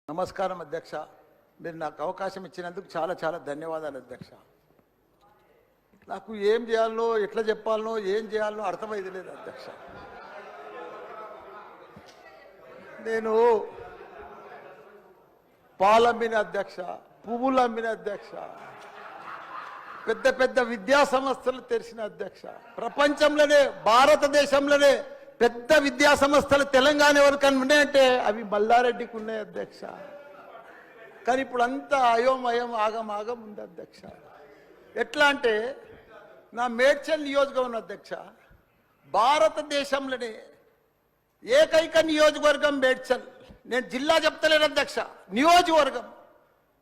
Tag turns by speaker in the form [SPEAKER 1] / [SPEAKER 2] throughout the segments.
[SPEAKER 1] నమస్కారం అధ్యక్ష. మీరు నాకు అవకాశం ఇచ్చినందుకు చాలా చాలా ధన్యవాదాలు అధ్యక్ష. నాకు ఏం చేయాలనో ఎట్లా చెప్పాలనో ఏం చేయాలనో అర్థమైంది లేదు అధ్యక్ష. నేను పాలమ్మిన అధ్యక్ష, పువ్వులు అమ్మిన అధ్యక్ష, పెద్ద పెద్ద విద్యా సంస్థలు తెరిచిన అధ్యక్ష. ప్రపంచంలోనే భారతదేశంలోనే పెద్ద విద్యా సంస్థలు తెలంగాణ ఎవరికన్నా ఉన్నాయంటే అవి మల్లారెడ్డికి ఉన్నాయి అధ్యక్ష. కానీ ఇప్పుడు అంతా అయోమయం ఆగం ఉంది అధ్యక్ష. ఎట్లా అంటే నా మేడ్చల్ నియోజకవర్గం అధ్యక్ష, భారతదేశంలోనే ఏకైక నియోజకవర్గం మేడ్చల్. నేను జిల్లా చెప్తలేను అధ్యక్ష, నియోజకవర్గం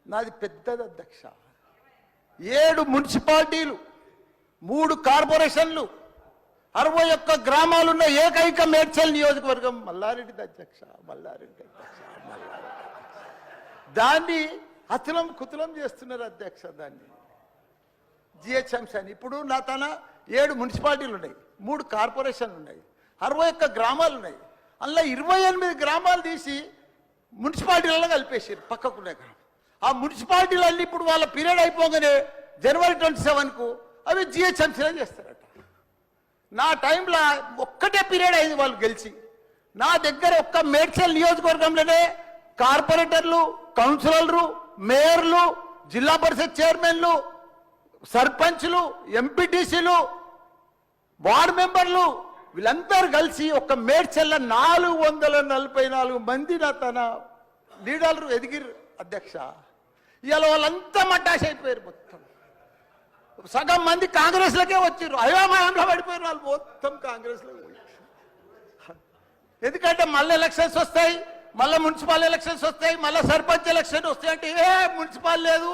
[SPEAKER 1] నాది పెద్దది అధ్యక్ష. 7 మున్సిపాలిటీలు, 3 కార్పొరేషన్లు, 61 గ్రామాలున్న ఏకైక మేడ్చల్ నియోజకవర్గం మల్లారెడ్డి అధ్యక్ష. మల్లారెడ్డి దాన్ని అతులం కుతులం చేస్తున్నారు అధ్యక్ష. దాన్ని జిహెచ్ఎంసీ అని. ఇప్పుడు నా తన 7 మున్సిపాలిటీలు ఉన్నాయి, 3 కార్పొరేషన్లు ఉన్నాయి, 61 గ్రామాలు ఉన్నాయి. అందులో 28 గ్రామాలు తీసి మున్సిపాలిటీలలో కలిపేసారు పక్కకునే గ్రామం. ఆ మున్సిపాలిటీలన్నీ ఇప్పుడు వాళ్ళ పీరియడ్ అయిపోగానే జనవరి 27కు అవి జిహెచ్ఎంసీలో చేస్తారట. నా టైంలో ఒక్కటే పీరియడ్ అయింది వాళ్ళు గెలిచి. నా దగ్గర ఒక్క మేడ్చల్ నియోజకవర్గంలోనే కార్పొరేటర్లు, కౌన్సిలర్లు, మేయర్లు, జిల్లా పరిషత్ చైర్మన్లు, సర్పంచ్లు, ఎంపీటీసీలు, వార్డు మెంబర్లు వీళ్ళందరూ కలిసి ఒక్క మేడ్చల్లో 444 మంది నా తన లీడర్లు ఎదిగిరు అధ్యక్ష. ఇవాళ వాళ్ళంతా మటాష్ అయిపోయారు. మొత్తం సగం మంది కాంగ్రెస్లకే వచ్చారు. అయోమయంలో పడిపోయారు వాళ్ళు మొత్తం కాంగ్రెస్లో. ఎందుకంటే మళ్ళీ ఎలక్షన్స్ వస్తాయి, మళ్ళీ మున్సిపల్ ఎలక్షన్స్ వస్తాయి, మళ్ళీ సర్పంచ్ ఎలక్షన్ వస్తాయి అంటే మున్సిపల్ లేదు,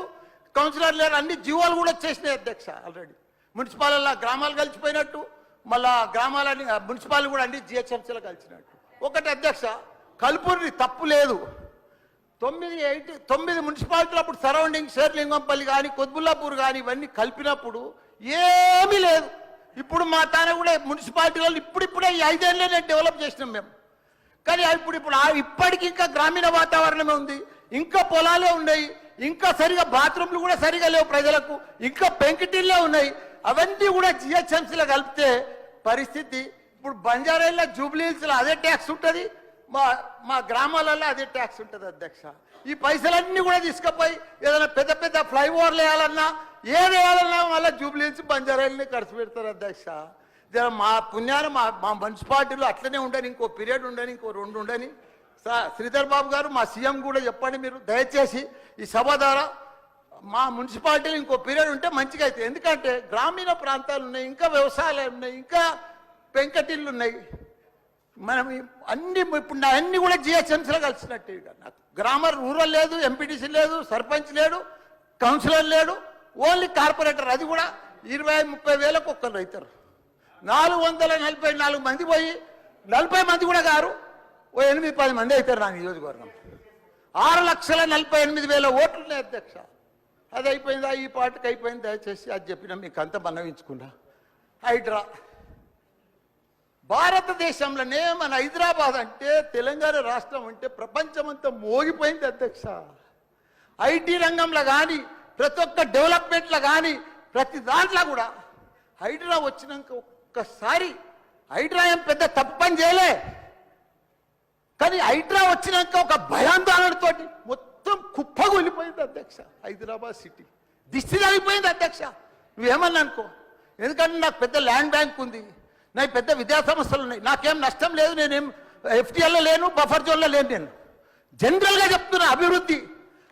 [SPEAKER 1] కౌన్సిలర్ లేరు, అన్ని జీవోలు కూడా వచ్చేసినాయి అధ్యక్ష. ఆల్రెడీ మున్సిపాల్లో గ్రామాలు కలిసిపోయినట్టు, మళ్ళా గ్రామాలని మున్సిపాల్ కూడా అన్ని జిహెచ్ఎంసీలో కలిసినట్టు. ఒకటి అధ్యక్ష, కలుపుని తప్పు లేదు. 9 మున్సిపాలిటీలు అప్పుడు సరౌండింగ్ షేర్లింగంపల్లి కానీ కొద్బుల్లాపూర్ కానీ ఇవన్నీ కలిపినప్పుడు ఏమీ లేదు. ఇప్పుడు మా తాన కూడా మున్సిపాలిటీలలో ఇప్పుడిప్పుడే ఈ 5 ఏళ్ళనే డెవలప్ చేసినాం మేము. కానీ ఇప్పుడు ఇప్పటికి ఇంకా గ్రామీణ వాతావరణమే ఉంది, ఇంకా పొలాలే ఉన్నాయి, ఇంకా సరిగా బాత్రూమ్లు కూడా సరిగా లేవు ప్రజలకు, ఇంకా పెంకిటిల్లే ఉన్నాయి. అవన్నీ కూడా జిహెచ్ఎంసీలో కలిపితే పరిస్థితి ఇప్పుడు బంజారాల్లో, జూబ్లీ హిల్స్లో అదే ట్యాక్స్ ఉంటుంది, మా గ్రామాలలో అదే ట్యాక్స్ ఉంటుంది అధ్యక్ష. ఈ పైసలన్నీ కూడా తీసుకుపోయి ఏదైనా పెద్ద పెద్ద ఫ్లైఓవర్లు వేయాలన్నా ఏది వేయాలన్నా మళ్ళీ జూబ్లీ హిల్స్, బంజారాలని ఖర్చు పెడతారు అధ్యక్ష. మా పుణ్యాన్ని మా మున్సిపాలిటీలో అట్లనే ఉండని, ఇంకో పీరియడ్ ఉండని, ఇంకో 2 ఉండని. శ్రీధర్ బాబు గారు మా సీఎం కూడా చెప్పండి మీరు దయచేసి ఈ సభ ద్వారా మా మున్సిపాలిటీలో ఇంకో పీరియడ్ ఉంటే మంచిగా అవుతుంది. ఎందుకంటే గ్రామీణ ప్రాంతాలు ఉన్నాయి, ఇంకా వ్యవసాయాలు ఉన్నాయి, ఇంకా పెంకటిళ్ళు ఉన్నాయి. మనం అన్ని ఇప్పుడు నా అన్ని కూడా జిహెచ్ఎంసీలో కలిసినట్టు. నాకు గ్రామర్ రూరల్ లేదు, ఎంపీటీసీ లేదు, సర్పంచ్ లేడు, కౌన్సిలర్ లేడు, ఓన్లీ కార్పొరేటర్. అది కూడా 20-30 వేలకు ఒక్కరు అవుతారు. 444 మంది పోయి 40 మంది కూడా గారు 8-10 మంది అవుతారు నా నియోజకవర్గం. 6,48,000 ఓట్లు ఉన్నాయి అధ్యక్ష. అది అయిపోయిందా? ఈ పార్టీకి అయిపోయింది. దయచేసి అది చెప్పినా మీకు అంత మనవించుకున్నా. హైడ్రా భారతదేశంలోనే మన హైదరాబాద్ అంటే, తెలంగాణ రాష్ట్రం అంటే ప్రపంచమంతా మోగిపోయింది అధ్యక్ష. ఐటీ రంగంలో కానీ, ప్రతి ఒక్క డెవలప్మెంట్లో కానీ, ప్రతి దాంట్లో కూడా హైడ్రా వచ్చినాక ఒక్కసారి హైడ్రా ఏం పెద్ద తప్పు పని చేయలే. కానీ హైడ్రా వచ్చినాక ఒక భయాందోళనతో మొత్తం కుప్పగొలిపోయింది అధ్యక్ష. హైదరాబాద్ సిటీ దిష్టి తగిలిపోయింది అధ్యక్ష. నువ్వేమన్నా అనుకో, ఎందుకంటే నాకు పెద్ద ల్యాండ్ బ్యాంక్ ఉంది, నాకు పెద్ద విద్యా సంస్థలు ఉన్నాయి, నాకేం నష్టం లేదు, నేనేం ఎఫ్టీఎల్లో లేను, బఫర్ జోన్లో లేను. నేను జనరల్గా చెప్తున్నా, అభివృద్ధి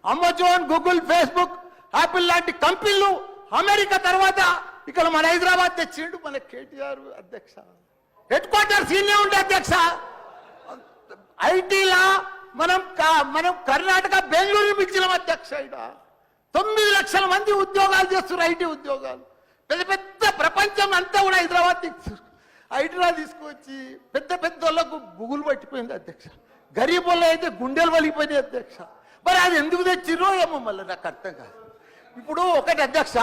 [SPEAKER 1] అమెజాన్, గూగుల్, ఫేస్బుక్, యాపిల్ లాంటి కంపెనీలు అమెరికా తర్వాత ఇక్కడ మన హైదరాబాద్ తెచ్చిండు మన కేటీఆర్ అధ్యక్ష. హెడ్ క్వార్టర్స్ ఈయనే ఉండే అధ్యక్ష. ఐటీలా మనం కర్ణాటక, బెంగళూరు మించినాం అధ్యక్ష. 9 లక్షల మంది ఉద్యోగాలు చేస్తున్నారు, ఐటీ ఉద్యోగాలు. పెద్ద పెద్ద ప్రపంచం అంతా కూడా హైడ్రా తీసుకొచ్చి పెద్ద పెద్ద వాళ్ళకు బుగులు పట్టిపోయింది అధ్యక్ష. గరీబ్ వాళ్ళు అయితే గుండెలు వలిగిపోయినాయి అధ్యక్ష. మరి అది ఎందుకు తెచ్చిరో ఏమో మళ్ళీ నాకు అర్థం కాదు. ఇప్పుడు ఒకటి అధ్యక్ష,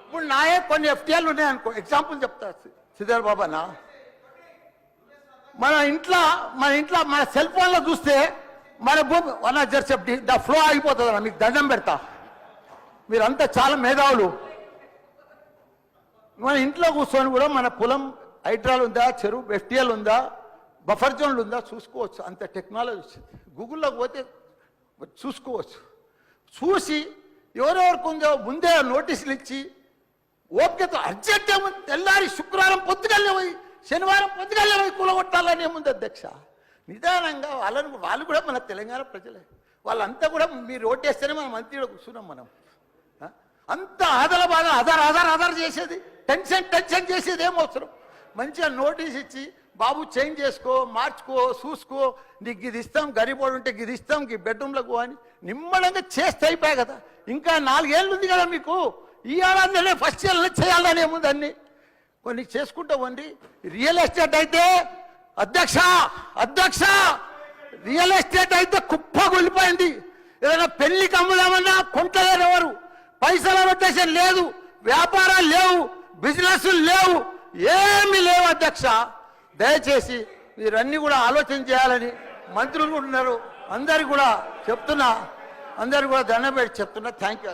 [SPEAKER 1] ఇప్పుడు నాయే కొన్ని ఎఫ్టీఎల్ ఉన్నాయనుకో, ఎగ్జాంపుల్ చెప్తా శ్రీధర్ బాబానా. మన ఇంట్లో మన సెల్ ఫోన్లో చూస్తే మన భూమి వన్ జర్సెప్టి ద ఫ్లో ఆగిపోతుంది మీకు దండం పెడతా. మీరంతా చాలా మేధావులు. మన ఇంట్లో కూర్చొని కూడా మన పొలం హైడ్రాల్ ఉందా, చెరువు ఎఫ్టీఎల్ ఉందా, బఫర్ జోన్లు ఉందా చూసుకోవచ్చు. అంత టెక్నాలజీ వచ్చింది. గూగుల్లోకి పోతే చూసుకోవచ్చు. చూసి ఎవరెవరికి ఉందో ముందే నోటీసులు ఇచ్చి ఓపికతో అర్జెంట్ ఏముంది, తెల్లారి శుక్రవారం పొద్దుగల్లే పోయి శనివారం పొద్దుగల్లే పోయి కూలగొట్టాలని ఏముంది అధ్యక్ష. నిదానంగా వాళ్ళు కూడా మన తెలంగాణ ప్రజలే. వాళ్ళంతా కూడా మీరు ఓటేస్తేనే మనం మంత్రిలో కూర్చున్నాం. మనం అంత ఆదల బాధ ఆధార్ చేసేది, టెన్షన్ చేసేది ఏం అవసరం. మంచిగా నోటీస్ ఇచ్చి బాబు చేంజ్ చేసుకో, మార్చుకో, చూసుకో, నీకు ఇది ఇస్తాం, గరీబోడు ఉంటే ఇది ఇస్తాం, ఈ బెడ్రూమ్లకు అని నిమ్మడంగా చేస్తే అయిపోయాయి కదా. ఇంకా 4 ఏళ్ళు ఉంది కదా మీకు. ఈ ఏడాదిలోనే ఫస్ట్ ఇయర్లో చేయాలని ఏముంది. అన్ని కొన్ని చేసుకుంటామండి. రియల్ ఎస్టేట్ అయితే అధ్యక్ష రియల్ ఎస్టేట్ అయితే కుప్ప కూలిపోయింది. ఏదైనా పెళ్లికి అమ్ముదామన్నా కొంటలేరు ఎవరు. పైసల రొటేషన్ లేదు, వ్యాపారాలు లేవు, బిజినెస్ లేవు, ఏమీ లేవు అధ్యక్ష. దయచేసి మీరన్నీ కూడా ఆలోచన చేయాలని మంత్రులు కూడా ఉన్నారు. అందరికి కూడా చెప్తున్నా, అందరికి కూడా దండం పెట్టి చెప్తున్నా. Thank you.